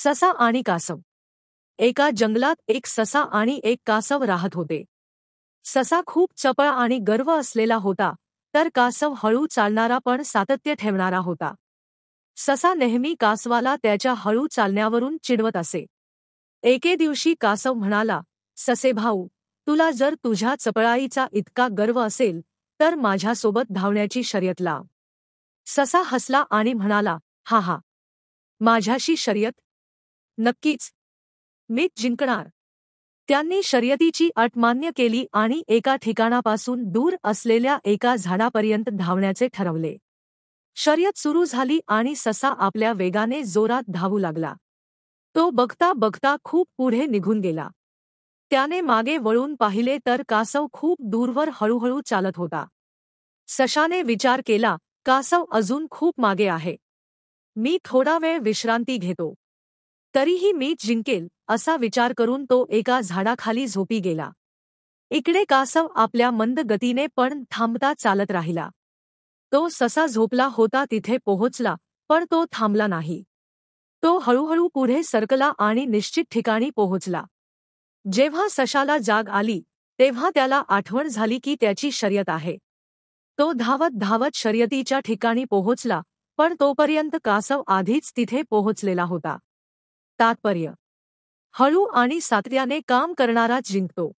ससा आणि कासव. एका जंगलात एक ससा आणि एक कासव राहत होते. ससा खूप चपळ आणि गर्व असलेला होता, तर कासव हळू चालणारा पण सातत्य ठेवणारा होता. ससा नेहमी कासवाला त्याच्या हळू चालण्यावरून चिडवत असे. एके दिवशी कासव म्हणाला, "ससे भाऊ, तुला जर तुझ्या चपळाईचा इतका गर्व असेल, तर माझ्यासोबत धावण्याची शर्यत लाव." ससा हसला आणि म्हणाला, "हा हा, माझ्याशी शर्यत? नक्कीच, मीच जिंकणार." त्यांनी शर्यतीची अट मान्य केली आणि एका ठिकाणापासून दूर असलेल्या एका झाडापर्यंत धावण्याचे ठरवले. शर्यत सुरू झाली आणि ससा आपल्या वेगाने जोरात धावू लागला. तो बघता बघता खूप पुढे निघून गेला. त्याने मागे वळून पाहिले तर कासव खूप दूरवर हळूहळू चालत होता. सशाने विचार केला, कासव अजून खूप मागे आहे. मी थोडा वेळ विश्रांती घेतो. तरीही मीच जिंकेल, असा विचार करून तो एका झाडाखाली झोपी गेला. इकडे कासव आपल्या मंद गतीने पण थांबता चालत राहिला. तो ससा झोपला होता तिथे पोहोचला, पण तो थांबला नाही. तो हळूहळू पुढे सरकला आणि निश्चित ठिकाणी पोहोचला. जेव्हा सशाला जाग आली, तेव्हा त्याला आठवण झाली की त्याची शर्यत आहे. तो धावत धावत शर्यतीच्या ठिकाणी पोहोचला, पण तोपर्यंत कासव आधीच तिथे पोहोचलेला होता. तात्पर्य: हळू आणि सातत्याने काम करणाराच जिंकतो.